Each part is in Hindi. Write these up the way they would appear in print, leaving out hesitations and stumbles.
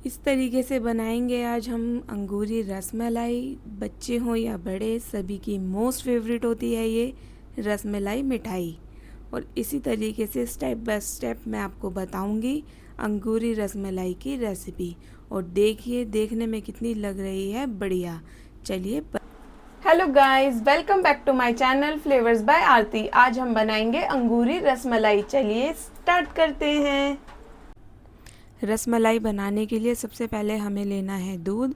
इस तरीके से बनाएंगे आज हम अंगूरी रसमलाई। बच्चे हों या बड़े, सभी की मोस्ट फेवरेट होती है ये रसमलाई मिठाई। और इसी तरीके से स्टेप बाय स्टेप मैं आपको बताऊंगी अंगूरी रसमलाई की रेसिपी। और देखिए, देखने में कितनी लग रही है बढ़िया। चलिए। Hello guys, welcome back to my channel flavours by Aarti. आज हम बनाएंगे अंगूरी रसमलाई। चलिए स्टार्ट करते हैं। रसमलाई बनाने के लिए सबसे पहले हमें लेना है दूध।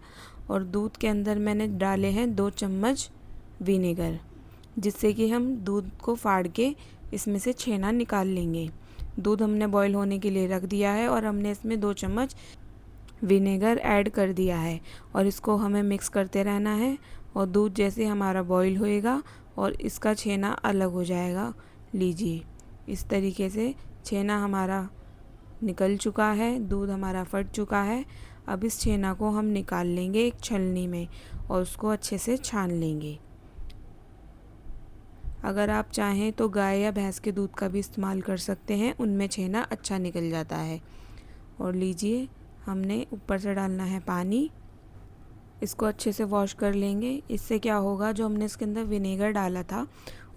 और दूध के अंदर मैंने डाले हैं 2 चम्मच विनेगर, जिससे कि हम दूध को फाड़ के इसमें से छेना निकाल लेंगे। दूध हमने बॉईल होने के लिए रख दिया है और हमने इसमें 2 चम्मच विनेगर ऐड कर दिया है और इसको हमें मिक्स करते रहना है। और दूध जैसे हमारा बॉईल होएगा और इसका छेना अलग हो जाएगा। लीजिए, इस तरीके से छेना हमारा निकल चुका है, दूध हमारा फट चुका है। अब इस छेना को हम निकाल लेंगे एक छलनी में और उसको अच्छे से छान लेंगे। अगर आप चाहें तो गाय या भैंस के दूध का भी इस्तेमाल कर सकते हैं, उनमें छेना अच्छा निकल जाता है। और लीजिए, हमने ऊपर से डालना है पानी। इसको अच्छे से वॉश कर लेंगे। इससे क्या होगा, जो हमने इसके अंदर विनेगर डाला था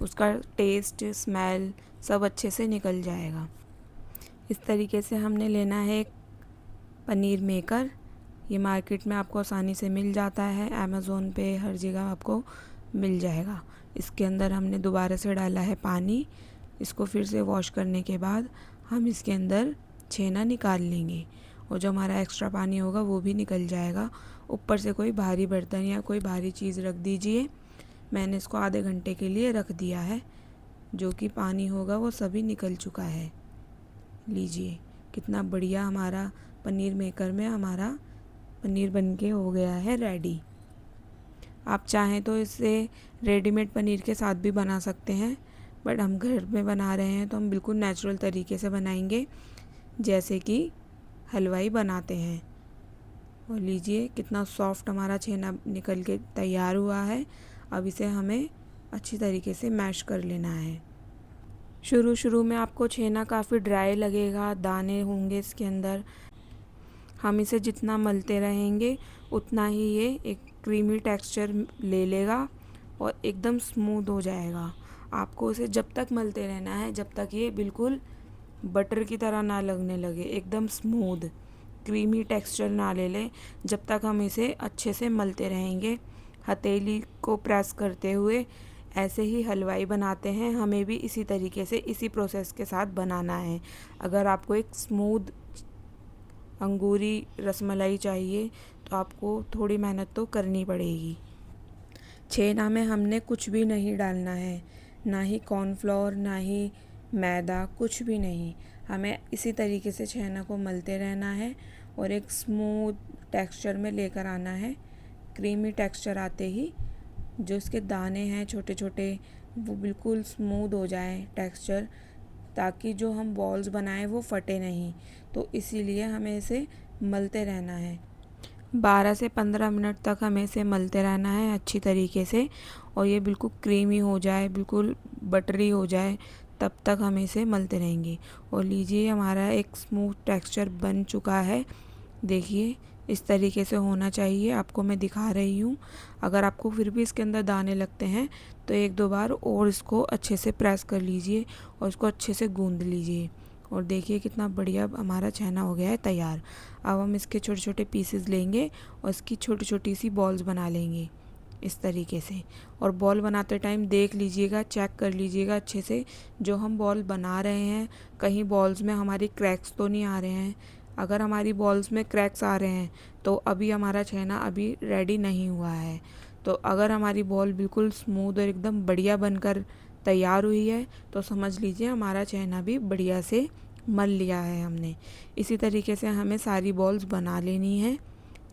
उसका टेस्ट, स्मेल सब अच्छे से निकल जाएगा। इस तरीके से हमने लेना है एक पनीर मेकर। ये मार्केट में आपको आसानी से मिल जाता है, अमेज़ोन पे हर जगह आपको मिल जाएगा। इसके अंदर हमने दोबारा से डाला है पानी। इसको फिर से वॉश करने के बाद हम इसके अंदर छेना निकाल लेंगे और जो हमारा एक्स्ट्रा पानी होगा वो भी निकल जाएगा। ऊपर से कोई भारी बर्तन या कोई भारी चीज़ रख दीजिए। मैंने इसको आधे घंटे के लिए रख दिया है, जो कि पानी होगा वो सभी निकल चुका है। लीजिए, कितना बढ़िया हमारा पनीर मेकर में हमारा पनीर बनके हो गया है रेडी। आप चाहें तो इसे रेडीमेड पनीर के साथ भी बना सकते हैं, बट हम घर में बना रहे हैं तो हम बिल्कुल नेचुरल तरीके से बनाएंगे, जैसे कि हलवाई बनाते हैं। और लीजिए, कितना सॉफ्ट हमारा छेना निकल के तैयार हुआ है। अब इसे हमें अच्छी तरीके से मैश कर लेना है। शुरू में आपको छेना काफ़ी ड्राई लगेगा, दाने होंगे इसके अंदर। हम इसे जितना मलते रहेंगे उतना ही ये एक क्रीमी टेक्सचर ले लेगा और एकदम स्मूथ हो जाएगा। आपको इसे जब तक मलते रहना है जब तक ये बिल्कुल बटर की तरह ना लगने लगे, एकदम स्मूथ क्रीमी टेक्सचर ना ले ले, जब तक हम इसे अच्छे से मलते रहेंगे हथेली को प्रेस करते हुए। ऐसे ही हलवाई बनाते हैं, हमें भी इसी तरीके से इसी प्रोसेस के साथ बनाना है। अगर आपको एक स्मूथ अंगूरी रसमलाई चाहिए तो आपको थोड़ी मेहनत तो करनी पड़ेगी। छेना में हमने कुछ भी नहीं डालना है, ना ही कॉर्नफ्लोर, ना ही मैदा, कुछ भी नहीं। हमें इसी तरीके से छेना को मलते रहना है और एक स्मूथ टेक्सचर में लेकर आना है। क्रीमी टेक्सचर आते ही जो इसके दाने हैं छोटे छोटे वो बिल्कुल स्मूथ हो जाए टेक्सचर, ताकि जो हम बॉल्स बनाएं वो फटे नहीं। तो इसीलिए हमें इसे मलते रहना है। 12 से 15 मिनट तक हमें इसे मलते रहना है अच्छी तरीके से। और ये बिल्कुल क्रीमी हो जाए, बिल्कुल बटरी हो जाए, तब तक हम इसे मलते रहेंगे। और लीजिए, हमारा एक स्मूथ टेक्सचर बन चुका है। देखिए, इस तरीके से होना चाहिए। आपको मैं दिखा रही हूँ। अगर आपको फिर भी इसके अंदर दाने लगते हैं तो 1-2 बार और इसको अच्छे से प्रेस कर लीजिए और इसको अच्छे से गूंद लीजिए। और देखिए, कितना बढ़िया हमारा छेना हो गया है तैयार। अब हम इसके छोटे छोटे पीसेस लेंगे और इसकी छोटी छोटी सी बॉल्स बना लेंगे इस तरीके से। और बॉल बनाते टाइम देख लीजिएगा, चेक कर लीजिएगा अच्छे से, जो हम बॉल बना रहे हैं कहीं बॉल्स में हमारी क्रैक्स तो नहीं आ रहे हैं। अगर हमारी बॉल्स में क्रैक्स आ रहे हैं तो अभी हमारा छेना अभी रेडी नहीं हुआ है। तो अगर हमारी बॉल बिल्कुल स्मूथ और एकदम बढ़िया बनकर तैयार हुई है तो समझ लीजिए हमारा छेना भी बढ़िया से मल लिया है हमने। इसी तरीके से हमें सारी बॉल्स बना लेनी है,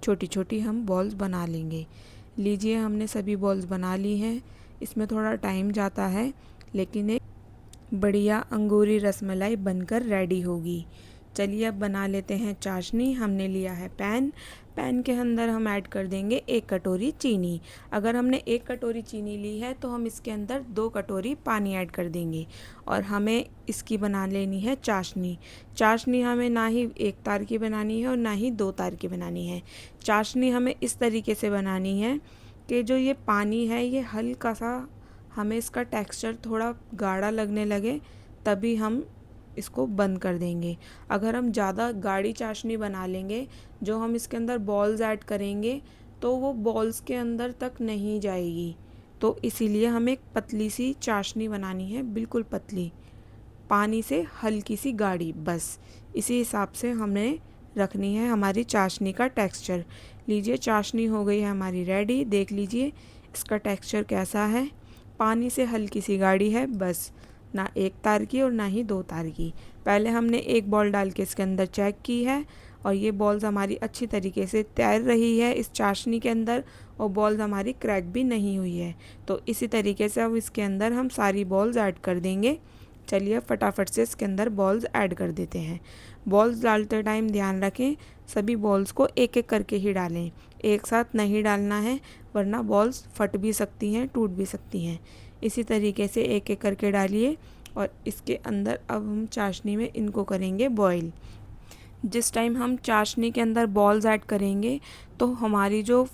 छोटी छोटी हम बॉल्स बना लेंगे। लीजिए, हमने सभी बॉल्स बना ली हैं। इसमें थोड़ा टाइम जाता है, लेकिन एक बढ़िया अंगूरी रसमलाई बनकर रेडी होगी। चलिए अब बना लेते हैं चाशनी। हमने लिया है पैन, पैन के अंदर हम ऐड कर देंगे 1 कटोरी चीनी। अगर हमने 1 कटोरी चीनी ली है तो हम इसके अंदर 2 कटोरी पानी ऐड कर देंगे और हमें इसकी बना लेनी है चाशनी। चाशनी हमें ना ही 1 तार की बनानी है और ना ही 2 तार की बनानी है। चाशनी हमें इस तरीके से बनानी है कि जो ये पानी है ये हल्का सा, हमें इसका टेक्सचर थोड़ा गाढ़ा लगने लगे तभी हम इसको बंद कर देंगे। अगर हम ज़्यादा गाढ़ी चाशनी बना लेंगे, जो हम इसके अंदर बॉल्स ऐड करेंगे तो वो बॉल्स के अंदर तक नहीं जाएगी। तो इसीलिए हमें एक पतली सी चाशनी बनानी है, बिल्कुल पतली, पानी से हल्की सी गाढ़ी, बस इसी हिसाब से हमें रखनी है हमारी चाशनी का टेक्सचर। लीजिए चाशनी हो गई है हमारी रेडी। देख लीजिए इसका टेक्सचर कैसा है, पानी से हल्की सी गाढ़ी है, बस ना 1 तार की और ना ही 2 तार की। पहले हमने 1 बॉल डाल के इसके अंदर चेक की है और ये बॉल्स हमारी अच्छी तरीके से तैर रही है इस चाशनी के अंदर और बॉल्स हमारी क्रैक भी नहीं हुई है। तो इसी तरीके से अब इसके अंदर हम सारी बॉल्स ऐड कर देंगे। चलिए फटाफट से इसके अंदर बॉल्स ऐड कर देते हैं। बॉल्स डालते टाइम ध्यान रखें सभी बॉल्स को एक एक करके ही डालें, एक साथ नहीं डालना है वरना बॉल्स फट भी सकती हैं, टूट भी सकती हैं। इसी तरीके से एक एक करके डालिए और इसके अंदर अब हम चाशनी में इनको करेंगे बॉईल। जिस टाइम हम चाशनी के अंदर बॉल्स ऐड करेंगे तो हमारी जो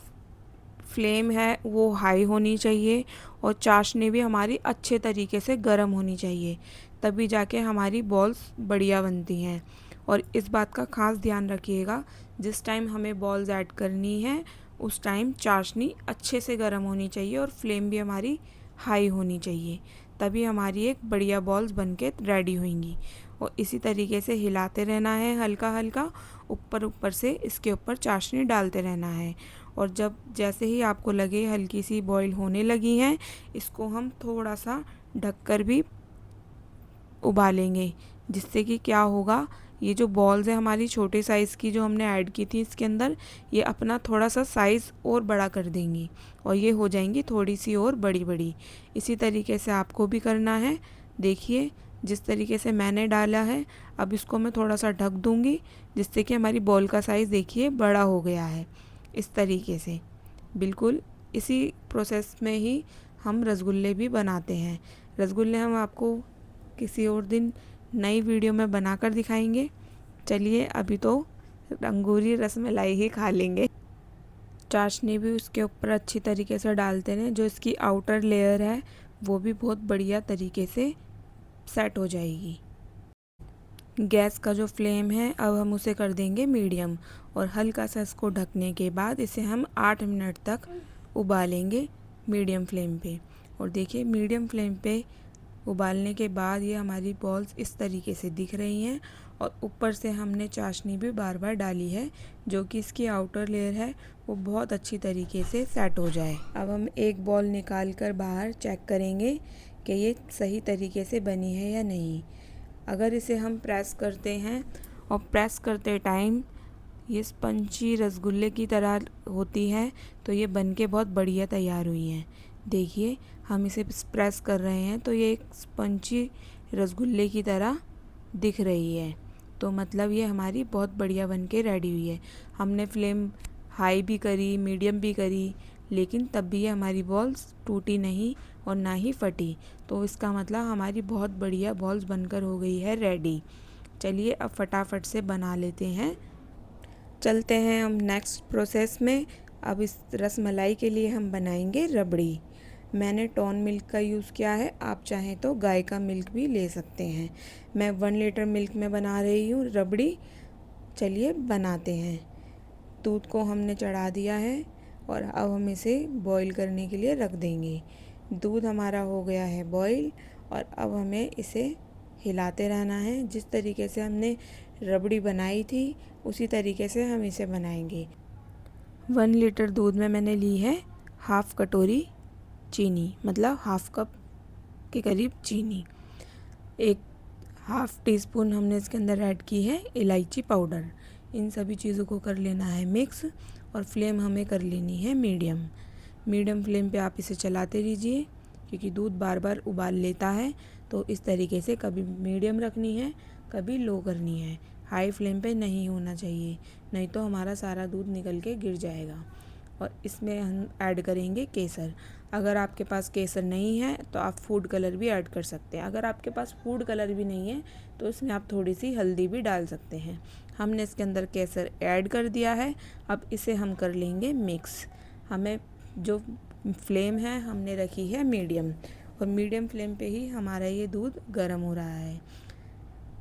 फ्लेम है वो हाई होनी चाहिए और चाशनी भी हमारी अच्छे तरीके से गर्म होनी चाहिए, तभी जाके हमारी बॉल्स बढ़िया बनती हैं। और इस बात का ख़ास ध्यान रखिएगा, जिस टाइम हमें बॉल्स ऐड करनी है उस टाइम चाशनी अच्छे से गर्म होनी चाहिए और फ्लेम भी हमारी हाई होनी चाहिए, तभी हमारी एक बढ़िया बॉल्स बनके रेडी होंगी। और इसी तरीके से हिलाते रहना है हल्का हल्का, ऊपर ऊपर से इसके ऊपर चाशनी डालते रहना है। और जब जैसे ही आपको लगे हल्की सी बॉईल होने लगी हैं, इसको हम थोड़ा सा ढककर भी उबालेंगे, जिससे कि क्या होगा, ये जो बॉल्स है हमारी छोटे साइज़ की जो हमने ऐड की थी इसके अंदर, ये अपना थोड़ा सा साइज़ और बड़ा कर देंगी और ये हो जाएंगी थोड़ी सी और बड़ी बड़ी। इसी तरीके से आपको भी करना है। देखिए जिस तरीके से मैंने डाला है, अब इसको मैं थोड़ा सा ढक दूँगी जिससे कि हमारी बॉल का साइज़ देखिए बड़ा हो गया है। इस तरीके से बिल्कुल इसी प्रोसेस में ही हम रसगुल्ले भी बनाते हैं। रसगुल्ले हम आपको किसी और दिन नई वीडियो में बनाकर दिखाएंगे। चलिए अभी तो अंगूरी रसमलाई ही खा लेंगे। चाशनी भी उसके ऊपर अच्छी तरीके से डालते हैं, जो इसकी आउटर लेयर है वो भी बहुत बढ़िया तरीके से सेट हो जाएगी। गैस का जो फ्लेम है अब हम उसे कर देंगे मीडियम और हल्का सा इसको ढकने के बाद इसे हम 8 मिनट तक उबालेंगे मीडियम फ्लेम पे। और देखिए मीडियम फ्लेम पे उबालने के बाद ये हमारी बॉल्स इस तरीके से दिख रही हैं और ऊपर से हमने चाशनी भी बार बार डाली है, जो कि इसकी आउटर लेयर है वो बहुत अच्छी तरीके से सेट हो जाए। अब हम एक बॉल निकाल कर बाहर चेक करेंगे कि ये सही तरीके से बनी है या नहीं। अगर इसे हम प्रेस करते हैं और प्रेस करते टाइम ये स्पंजी रसगुल्ले की तरह होती है तो ये बनके बहुत बढ़िया तैयार हुई हैं। देखिए हम इसे प्रेस कर रहे हैं तो ये एक स्पंजी रसगुल्ले की तरह दिख रही है, तो मतलब ये हमारी बहुत बढ़िया बनके रेडी हुई है। हमने फ्लेम हाई भी करी, मीडियम भी करी, लेकिन तब भी ये हमारी बॉल्स टूटी नहीं और ना ही फटी, तो इसका मतलब हमारी बहुत बढ़िया बॉल्स बनकर हो गई है रेडी। चलिए अब फटाफट से बना लेते हैं। चलते हैं हम नेक्स्ट प्रोसेस में। अब इस रसमलाई के लिए हम बनाएंगे रबड़ी। मैंने टोन मिल्क का यूज़ किया है, आप चाहें तो गाय का मिल्क भी ले सकते हैं। मैं 1 लीटर मिल्क में बना रही हूँ रबड़ी। चलिए बनाते हैं। दूध को हमने चढ़ा दिया है और अब हम इसे बॉईल करने के लिए रख देंगे। दूध हमारा हो गया है बॉईल और अब हमें इसे हिलाते रहना है। जिस तरीके से हमने रबड़ी बनाई थी उसी तरीके से हम इसे बनाएंगे। 1 लीटर दूध में मैंने ली है हाफ़ कटोरी चीनी, मतलब हाफ़ कप के करीब चीनी। 1/2 टीस्पून हमने इसके अंदर ऐड की है इलायची पाउडर। इन सभी चीज़ों को कर लेना है मिक्स और फ्लेम हमें कर लेनी है मीडियम फ्लेम पे आप इसे चलाते रहिए, क्योंकि दूध बार बार उबाल लेता है। तो इस तरीके से कभी मीडियम रखनी है, कभी लो करनी है। हाई फ्लेम पे नहीं होना चाहिए, नहीं तो हमारा सारा दूध निकल के गिर जाएगा। और इसमें हम ऐड करेंगे केसर। अगर आपके पास केसर नहीं है तो आप फूड कलर भी ऐड कर सकते हैं। अगर आपके पास फूड कलर भी नहीं है तो इसमें आप थोड़ी सी हल्दी भी डाल सकते हैं। हमने इसके अंदर केसर ऐड कर दिया है। अब इसे हम कर लेंगे मिक्स। हमें जो फ्लेम है हमने रखी है मीडियम, और मीडियम फ्लेम पे ही हमारा ये दूध गर्म हो रहा है।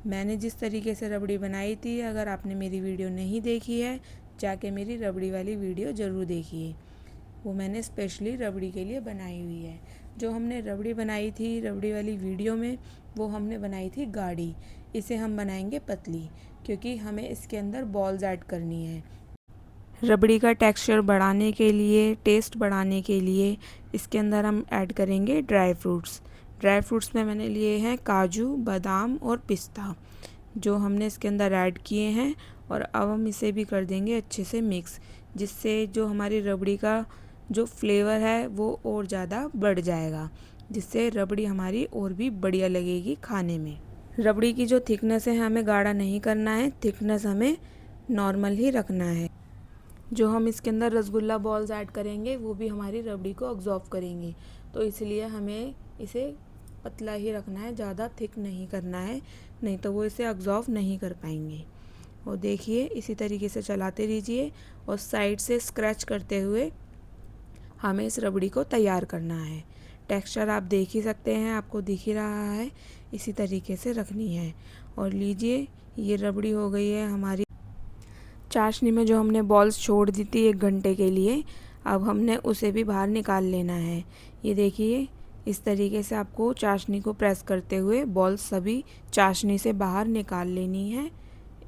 मैंने जिस तरीके से रबड़ी बनाई थी, अगर आपने मेरी वीडियो नहीं देखी है जाके मेरी रबड़ी वाली वीडियो ज़रूर देखिए, वो मैंने स्पेशली रबड़ी के लिए बनाई हुई है। जो हमने रबड़ी बनाई थी रबड़ी वाली वीडियो में, वो हमने बनाई थी गाढ़ी। इसे हम बनाएंगे पतली, क्योंकि हमें इसके अंदर बॉल्स ऐड करनी है। रबड़ी का टेक्सचर बढ़ाने के लिए, टेस्ट बढ़ाने के लिए इसके अंदर हम ऐड करेंगे ड्राई फ्रूट्स। ड्राई फ्रूट्स में मैंने लिए हैं काजू, बादाम और पिस्ता, जो हमने इसके अंदर ऐड किए हैं। और अब हम इसे भी कर देंगे अच्छे से मिक्स, जिससे जो हमारी रबड़ी का जो फ्लेवर है वो और ज़्यादा बढ़ जाएगा, जिससे रबड़ी हमारी और भी बढ़िया लगेगी खाने में। रबड़ी की जो थिकनेस है हमें गाढ़ा नहीं करना है, थिकनेस हमें नॉर्मल ही रखना है। जो हम इसके अंदर रसगुल्ला बॉल्स ऐड करेंगे वो भी हमारी रबड़ी को ऑब्जॉर्व करेंगे, तो इसलिए हमें इसे पतला ही रखना है, ज़्यादा थिक नहीं करना है, नहीं तो वो इसे ऑब्जॉर्व नहीं कर पाएंगे। और देखिए इसी तरीके से चलाते रहिए और साइड से स्क्रैच करते हुए हमें इस रबड़ी को तैयार करना है। टेक्सचर आप देख ही सकते हैं, आपको दिख ही रहा है, इसी तरीके से रखनी है। और लीजिए ये रबड़ी हो गई है हमारी। चाशनी में जो हमने बॉल्स छोड़ दी थी 1 घंटे के लिए, अब हमने उसे भी बाहर निकाल लेना है। ये देखिए इस तरीके से आपको चाशनी को प्रेस करते हुए बॉल्स सभी चाशनी से बाहर निकाल लेनी है,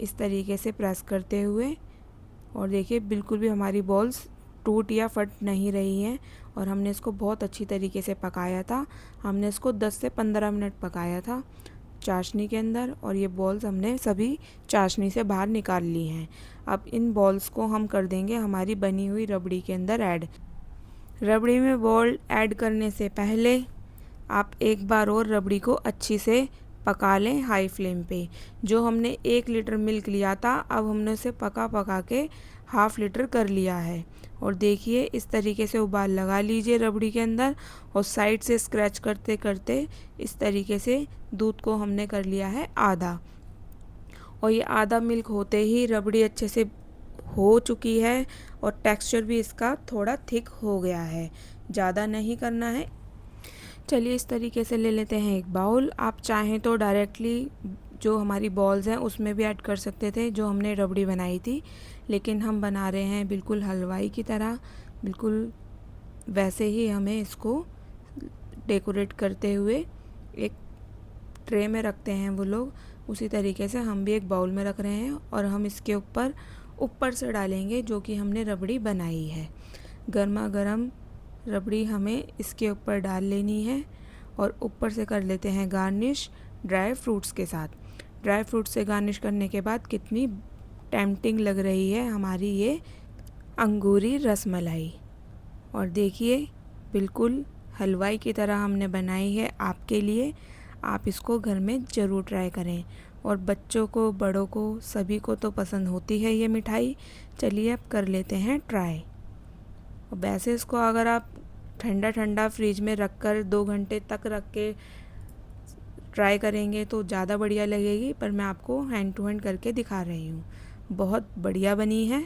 इस तरीके से प्रेस करते हुए। और देखिए बिल्कुल भी हमारी बॉल्स टूट या फट नहीं रही हैं, और हमने इसको बहुत अच्छी तरीके से पकाया था। हमने इसको 10 से 15 मिनट पकाया था चाशनी के अंदर, और ये बॉल्स हमने सभी चाशनी से बाहर निकाल ली हैं। अब इन बॉल्स को हम कर देंगे हमारी बनी हुई रबड़ी के अंदर ऐड। रबड़ी में बॉल ऐड करने से पहले आप एक बार और रबड़ी को अच्छी से पका लें हाई फ्लेम पे। जो हमने 1 लीटर मिल्क लिया था, अब हमने उसे पका के ½ लीटर कर लिया है। और देखिए इस तरीके से उबाल लगा लीजिए रबड़ी के अंदर, और साइड से स्क्रैच करते करते इस तरीके से दूध को हमने कर लिया है आधा। और ये आधा मिल्क होते ही रबड़ी अच्छे से हो चुकी है, और टेक्सचर भी इसका थोड़ा थिक हो गया है, ज़्यादा नहीं करना है। चलिए इस तरीके से ले लेते हैं एक बाउल। आप चाहें तो डायरेक्टली जो हमारी बॉल्स हैं उसमें भी ऐड कर सकते थे जो हमने रबड़ी बनाई थी, लेकिन हम बना रहे हैं बिल्कुल हलवाई की तरह, बिल्कुल वैसे ही हमें इसको डेकोरेट करते हुए एक ट्रे में रखते हैं वो लोग, उसी तरीके से हम भी एक बाउल में रख रहे हैं। और हम इसके ऊपर से डालेंगे जो कि हमने रबड़ी बनाई है। गर्मा गर्म रबड़ी हमें इसके ऊपर डाल लेनी है, और ऊपर से कर लेते हैं गार्निश ड्राई फ्रूट्स के साथ। ड्राई फ्रूट्स से गार्निश करने के बाद कितनी टेम्पटिंग लग रही है हमारी ये अंगूरी रसमलाई। और देखिए बिल्कुल हलवाई की तरह हमने बनाई है आपके लिए। आप इसको घर में ज़रूर ट्राई करें, और बच्चों को, बड़ों को, सभी को तो पसंद होती है ये मिठाई। चलिए अब कर लेते हैं ट्राई। और वैसे इसको अगर आप ठंडा ठंडा फ्रिज में रख कर 2 घंटे तक रख के ट्राई करेंगे तो ज़्यादा बढ़िया लगेगी, पर मैं आपको हैंड टू हैंड करके दिखा रही हूँ। बहुत बढ़िया बनी है।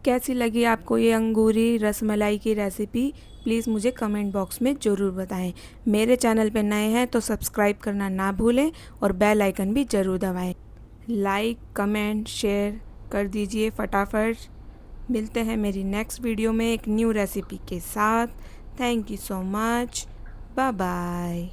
कैसी लगी आपको ये अंगूरी रसमलाई की रेसिपी, प्लीज़ मुझे कमेंट बॉक्स में ज़रूर बताएं। मेरे चैनल पे नए हैं तो सब्सक्राइब करना ना भूलें, और बेल आइकन भी ज़रूर दबाएं। लाइक, कमेंट, शेयर कर दीजिए फटाफट। मिलते हैं मेरी नेक्स्ट वीडियो में एक न्यू रेसिपी के साथ। Thank you so much. Bye bye.